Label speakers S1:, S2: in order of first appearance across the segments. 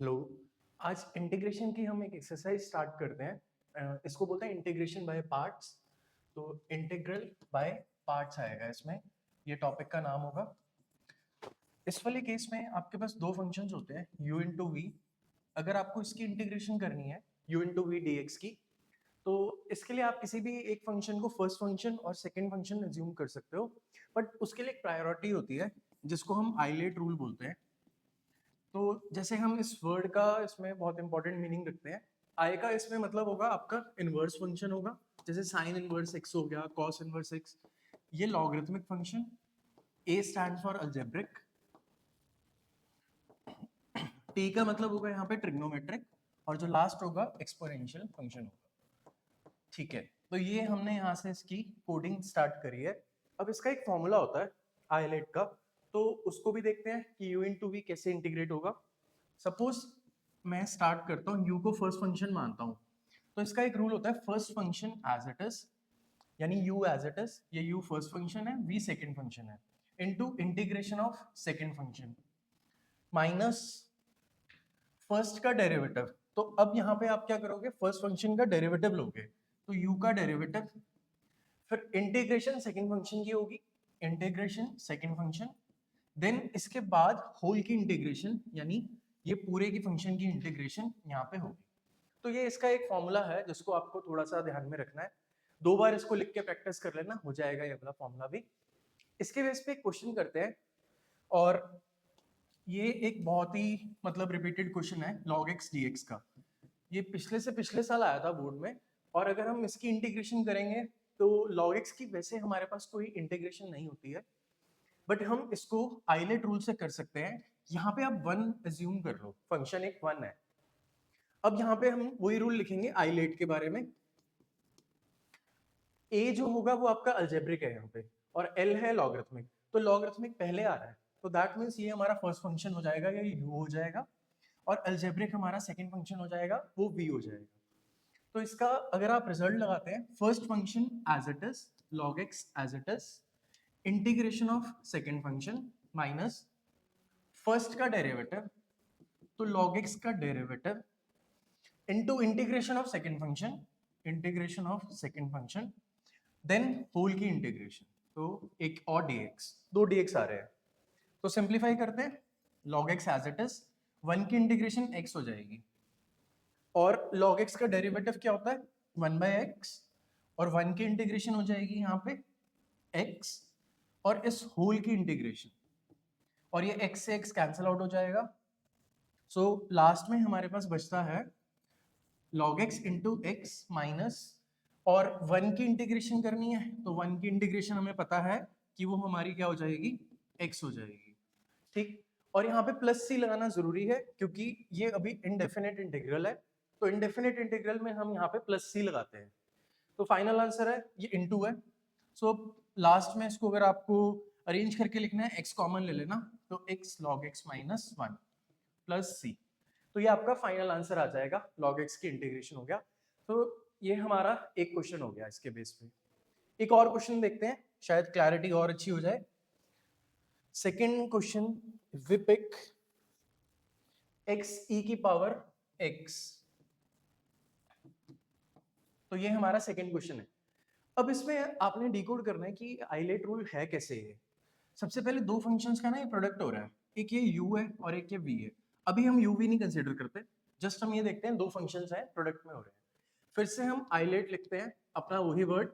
S1: Hello. आज integration की हम एक एक्सरसाइज स्टार्ट करते हैं। इसको बोलते हैं इंटीग्रेशन बाय पार्ट्स। तो इंटीग्रल बाय पार्ट्स आएगा इसमें, ये टॉपिक का नाम होगा। इस वाले केस में आपके पास दो फंक्शंस होते हैं u इंटू वी। अगर आपको इसकी इंटीग्रेशन करनी है u into v d x की, तो इसके लिए आप किसी भी एक फंक्शन को फर्स्ट फंक्शन और सेकेंड फंक्शन एज्यूम कर सकते हो, बट उसके लिए एक प्रायोरिटी होती है जिसको हम आइलेट रूल बोलते हैं। तो जैसे हम इस वर्ड का इसमें बहुत इंपॉर्टेंट मीनिंग रखते हैं। आई का इसमें मतलब होगा आपका इनवर्स फंक्शन होगा, जैसे साइन इनवर्स एक्स हो गया, कॉस इनवर्स एक्स, ये logarithmic function. A stand for algebraic. T का मतलब होगा यहाँ पे ट्रिग्नोमेट्रिक, और जो लास्ट होगा एक्सपोनेंशियल फंक्शन होगा। ठीक है, तो ये हमने यहाँ से इसकी कोडिंग स्टार्ट करी है। अब इसका एक फॉर्मूला होता है आईलेट का, तो उसको भी देखते हैं कि u इंटू वी कैसे इंटीग्रेट होगा। सपोज मैं स्टार्ट करता हूँ, u को फर्स्ट फंक्शन मानता हूँ, तो इसका एक रूल होता है first function as it is, यानी u एज इट इज, ये u फर्स्ट फंक्शन है, v सेकंड फंक्शन है, into integration of second function minus first का डेरिवेटिव। तो अब यहाँ पे आप क्या करोगे, फर्स्ट फंक्शन का डेरिवेटिव लोगे, तो u का डेरिवेटिव, फिर इंटीग्रेशन सेकंड फंक्शन की होगी, इंटीग्रेशन सेकंड फंक्शन, देन इसके बाद होल की इंटीग्रेशन, यानी ये पूरे की फंक्शन की इंटीग्रेशन यहाँ पे होगी। तो ये इसका एक फॉर्मूला है जिसको आपको थोड़ा सा ध्यान में रखना है। दो बार इसको लिख के प्रैक्टिस कर लेना, हो जाएगा ये वाला फॉर्मूला भी। इसके बेस पे एक क्वेश्चन करते हैं, और ये एक बहुत ही मतलब रिपीटेड क्वेश्चन है log x dx का। ये पिछले से पिछले साल आया था बोर्ड में, और अगर हम इसकी इंटीग्रेशन करेंगे तो log x की वैसे हमारे पास कोई इंटीग्रेशन नहीं होती है, बट हम इसको आइलेट रूल से कर सकते हैं। यहाँ पे आप वन एज्यूम कर लो, फंक्शन एक वन है। अब यहाँ पे हम वही रूल लिखेंगे आइलेट के बारे में। ए जो होगा वो आपका अलजेब्रिक है यहाँ पे, और एल है लॉगरिथमिक। तो लॉगरिथमिक पहले आ रहा है, तो दैट मीन्स ये हमारा फर्स्ट फंक्शन हो जाएगा, या यू हो जाएगा, और अलजेब्रिक हमारा सेकंड फंक्शन हो जाएगा, वो वी हो जाएगा। तो इसका अगर आप रिजल्ट लगाते हैं, first function as it is, log x as it is, integration of second function minus first का डेरिवेटिव, तो log x का derivative into integration of second function, integration of second function, then whole की integration, तो एक और dx, दो dx आ रहे हैं। तो सिंप्लीफाई करते हैं, log x as it is, one की इंटीग्रेशन x हो जाएगी, और log x का डेरिवेटिव क्या होता है, वन बाई एक्स, और वन की इंटीग्रेशन हो जाएगी यहाँ पे x, और इस होल की इंटीग्रेशन, और ये x से x कैंसिल आउट हो जाएगा। सो लास्ट में हमारे पास बचता है log x into x minus, और वन की इंटीग्रेशन करनी है, तो वन की इंटीग्रेशन हमें पता है कि वो हमारी क्या हो जाएगी, x हो जाएगी। ठीक, और यहाँ पे प्लस सी लगाना जरूरी है क्योंकि ये अभी इनडेफिनेट इंटीग्रल है, तो इनडेफिनेट इंटीग्रल में हम यहाँ पे प्लस सी लगाते हैं। तो फाइनल आंसर है ये इनटू है। सो लास्ट में इसको अगर आपको अरेंज करके लिखना है, x कॉमन ले लेना, तो x log x minus one plus c, तो ये आपका फाइनल आंसर आ जाएगा, log x की इंटीग्रेशन हो गया। तो ये हमारा एक क्वेश्चन हो गया इसके बेस पे। एक और क्वेश्चन देखते हैं, शायद क्लैरिटी और अच्छी हो जाए। सेकेंड क्वेश्चन, विपिक x e की पावर x, तो ये हमारा सेकेंड क्वेश्चन है। अब इसमें आपने डिकोड करना है कि आइलेट रूल है कैसे है। सबसे पहले दो फंक्शंस का ना ये प्रोडक्ट हो रहा है, एक ये u है और एक ये v है। अभी हम u v नहीं कंसीडर करते, जस्ट हम ये देखते हैं दो फंक्शंस हैं प्रोडक्ट में हो रहे हैं। फिर से हम आइलेट लिखते हैं, अपना वही वर्ड।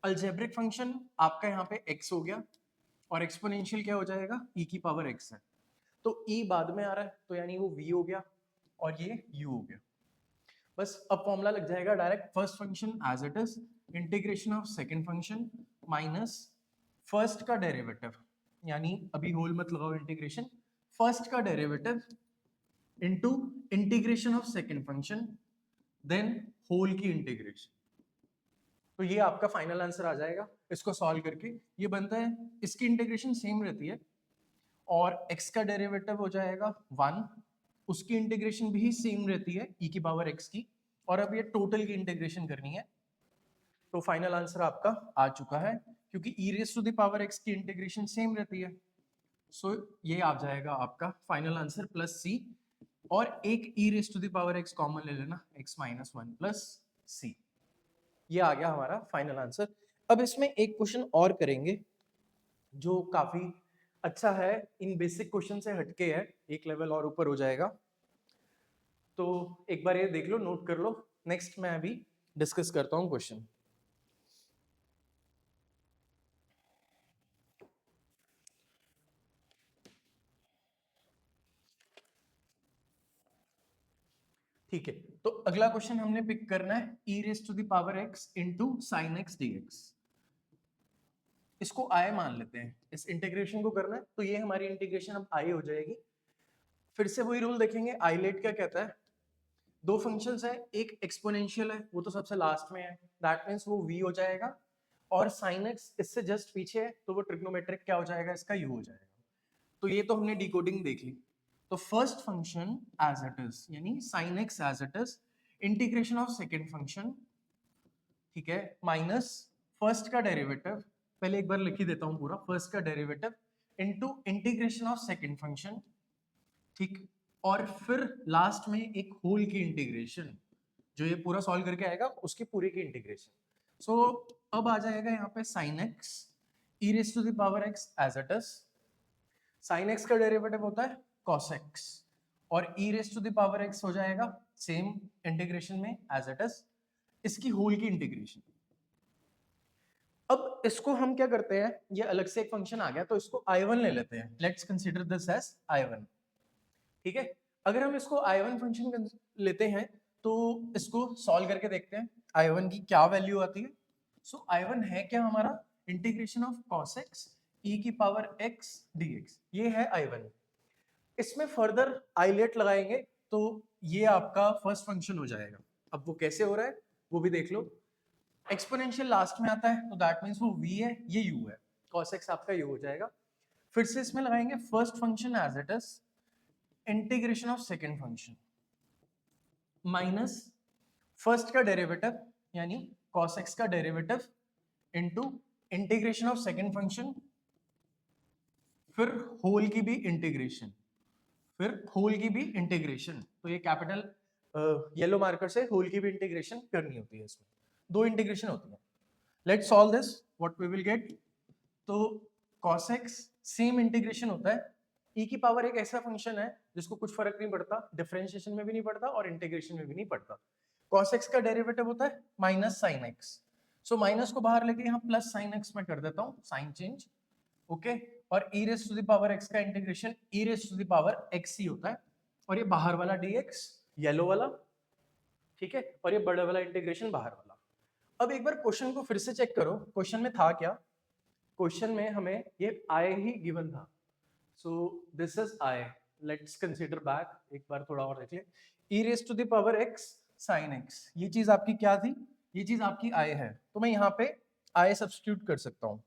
S1: अलजेब्रिक फंक्शन आपका यहाँ पे x हो गया, और एक्सपोनेंशियल क्या हो जाएगा, e की पावर x है, तो e बाद में आ रहा है, तो यानी वो v हो गया, और ये u हो गया। बस अब फॉर्मूला लग जाएगा direct, first function as it is, integration of second function minus first का डेरिवेटिव, यानी अभी होल मत लगाओ, इंटीग्रेशन फर्स्ट का derivative into integration of second function, then whole की इंटीग्रेशन। तो ये आपका फाइनल आंसर आ जाएगा। इसको सॉल्व करके ये बनता है, इसकी इंटीग्रेशन सेम रहती है, और x का डेरिवेटिव हो जाएगा वन, उसकी इंटीग्रेशन भी सेम रहती है e की पावर x की, और अब ये टोटल की इंटीग्रेशन करनी है। तो फाइनल आंसर आपका आ चुका है, क्योंकि e raise to the power x की इंटीग्रेशन सेम रहती है। सो ये आ जाएगा आपका फाइनल आंसर प्लस सी, और एक e raise to the power x common ले लेना, x माइनस 1 प्लस सी। ये आ गया हमारा फाइनल आंसर। अब इसमें एक क्वेश्चन और करेंगे जो काफी अच्छा है, इन बेसिक क्वेश्चन से हटके है, एक लेवल और ऊपर हो जाएगा। तो एक बार ये देख लो, नोट कर लो, नेक्स्ट मैं अभी डिस्कस करता हूँ क्वेश्चन। ठीक है, तो अगला क्वेश्चन हमने पिक करना है e raise to the power x into sine x d x. इसको i मान लेते हैं, इस इंटीग्रेशन को करना है, तो ये हमारी इंटीग्रेशन अब i हो जाएगी। फिर से वही रूल देखेंगे, आइलेट क्या कहता है, दो फंक्शंस है, एक एक्सपोनेंशियल है वो तो सबसे लास्ट में है, दैट मींस वो v हो जाएगा, और sin x इससे जस्ट पीछे है तो वो ट्रिग्नोमेट्रिक क्या हो जाएगा, इसका u हो जाएगा। तो ये तो हमने डिकोडिंग देख ली। तो first function as it is, यानी sin x as it is, integration of second function, ठीक है, माइनस फर्स्ट का डेरिवेटिव, पहले एक बार लिख ही देता हूं पूरा, फर्स्ट का derivative into integration of second function, ठीक, और फिर लास्ट में एक होल की इंटीग्रेशन, जो ये पूरा सॉल्व करके आएगा उसकी पूरी की इंटीग्रेशन। सो अब आ जाएगा यहाँ पे sin x e raise to the power x as it is, sin x का डेरिवेटिव होता है cos x, और e raise to the power x हो जाएगा सेम इंटीग्रेशन में एज इट इज, इसकी होल की इंटीग्रेशन। अब इसको हम क्या करते हैं, ये अलग से एक फंक्शन आ गया तो इसको I1 ले लेते हैं, let's consider this as I1, ठीक है। अगर हम इसको I1 फंक्शन लेते हैं तो इसको सॉल्व करके देखते हैं I1 की क्या वैल्यू आती है। सो I1 है क्या हमारा, integration of cos x e की पावर x dx, ये है I1। इसमें फर्दर आइलेट लगाएंगे तो ये आपका फर्स्ट फंक्शन हो जाएगा। अब वो कैसे हो रहा है वो भी देख लो, एक्सपोनेंशियल लास्ट में आता है तो दैट मींस वो v है, ये u है, cos x आपका u हो जाएगा। फिर से इसमें लगाएंगे first function as it is, integration of second function minus first का डेरिवेटिव यानी cos x का derivative into integration of second function, फिर होल की भी इंटीग्रेशन, फिर होल की भी इंटीग्रेशन। तो ये कैपिटल येलो मार्कर से होल की भी इंटीग्रेशन करनी होती है, इसमें दो इंटीग्रेशन होती है। Let's solve this, what we will get. तो cos x सेम इंटीग्रेशन होता है, e की पावर एक ऐसा फंक्शन है जिसको कुछ फर्क नहीं पड़ता, डिफरेंशिएशन में भी नहीं पड़ता और इंटीग्रेशन में भी नहीं पड़ता। cos x का डेरिवेटिव होता है minus sin x, so minus को बाहर लेके यहाँ प्लस sin x में कर देता हूँ, साइन चेंज, ओके। और e raise to the power x का integration e raise to the power x ही होता है, और ये बाहर वाला dx येलो वाला, ठीक है, और ये बड़े वाला इंटीग्रेशन बाहर वाला। अब एक बार क्वेश्चन को फिर से चेक करो, क्वेश्चन में था क्या, क्वेश्चन में हमें ये i ही गिवन था, so this is i, let's consider back, एक बार थोड़ा और देख ले, e raise to the power x sin x, ये चीज आपकी क्या थी, ये चीज आपकी i है, तो मैं यहाँ पे i सब्स्टिट्यूट कर सकता हूँ,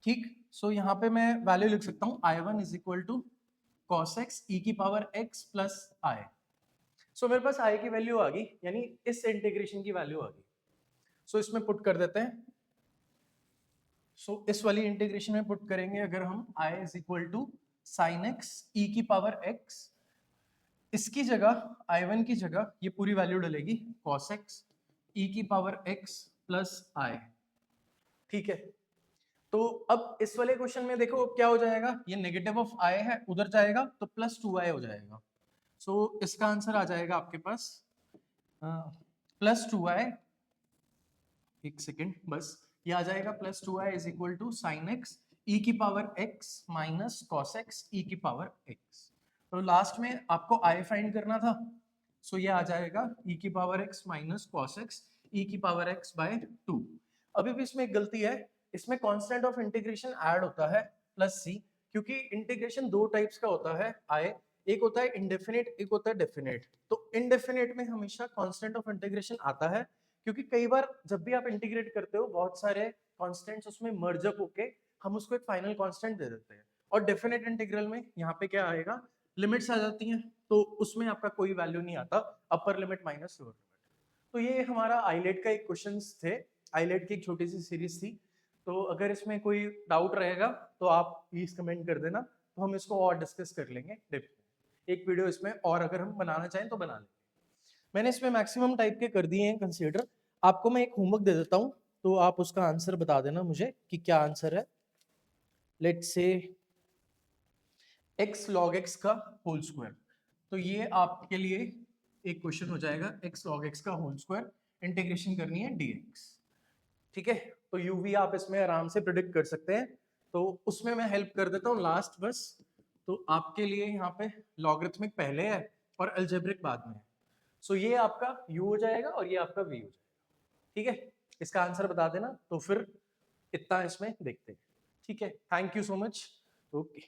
S1: ठीक। सो यहाँ पे मैं वैल्यू लिख सकता हूँ I1 is equal to cos x e की power x plus i। So मेरे पास i की वैल्यू आ गई, यानी इस इंटीग्रेशन की वैल्यू आ गई। सो इसमें पुट कर देते हैं, सो इस वाली इंटीग्रेशन में पुट करेंगे अगर हम i is equal to sine x e की पावर x, इसकी जगह I1 की जगह ये पूरी वैल्यू डलेगी cos x e की पावर x प्लस i, ठीक है। तो अब इस वाले क्वेश्चन में देखो क्या हो जाएगा, ये नेगेटिव ऑफ i है, उधर जाएगा तो प्लस 2i हो जाएगा। सो इसका आंसर आ जाएगा आपके पास प्लस 2i, एक सेकेंड बस, ये आ जाएगा plus 2i is equal to sine x e की power x minus cos x e की पावर x। तो लास्ट में आपको i फाइंड करना था, सो ये आ जाएगा e की power x minus cos x e की पावर x बाय 2। अभी भी इसमें एक गलती है, इसमें कांस्टेंट ऑफ इंटीग्रेशन ऐड होता है प्लस c, क्योंकि इंटीग्रेशन दो टाइप्स का होता है i, एक होता है इंडेफिनिट, एक होता है डेफिनेट। तो इंडेफिनिट में हमेशा कांस्टेंट ऑफ इंटीग्रेशन आता है, क्योंकि कई बार जब भी आप इंटीग्रेट करते हो बहुत सारे कांस्टेंट्स उसमें मर्ज अप होके हम उसको एक फाइनल कांस्टेंट दे देते हैं, और डेफिनेट इंटीग्रल में यहाँ पे क्या आएगा, लिमिट्स आ जाती हैं, तो उसमें आपका कोई वैल्यू नहीं आता, upper limit minus lower limit. तो ये हमारा आइलेट का एक क्वेश्चन थे, आइलेट की एक छोटी सी सीरीज थी। तो अगर इसमें कोई डाउट रहेगा तो आप प्लीज कमेंट कर देना, तो हम इसको और डिस्कस कर लेंगे डेप्थ में। एक वीडियो इसमें और अगर हम बनाना चाहें तो बना लेंगे। मैंने इसमें मैक्सिमम टाइप के कर दिए हैं कंसीडर। आपको मैं एक होमवर्क दे देता हूं, तो आप उसका आंसर बता देना मुझे कि क्या आंसर है। Let's say x log x का होल स्क्वायर, तो ये आपके लिए एक क्वेश्चन हो जाएगा। x log x का होल स्क्वायर इंटीग्रेशन करनी है dx, ठीक है। तो uv आप इसमें आराम से प्रिडिक्ट कर सकते हैं, तो उसमें मैं हेल्प कर देता हूँ लास्ट बस। तो आपके लिए यहाँ पे लॉगरिथमिक पहले है और अलजेब्रिक बाद में है। सो ये आपका u हो जाएगा और ये आपका v हो जाएगा, ठीक है। इसका आंसर बता देना, तो फिर इतना इसमें देखते हैं, ठीक है। Thank you so much, okay.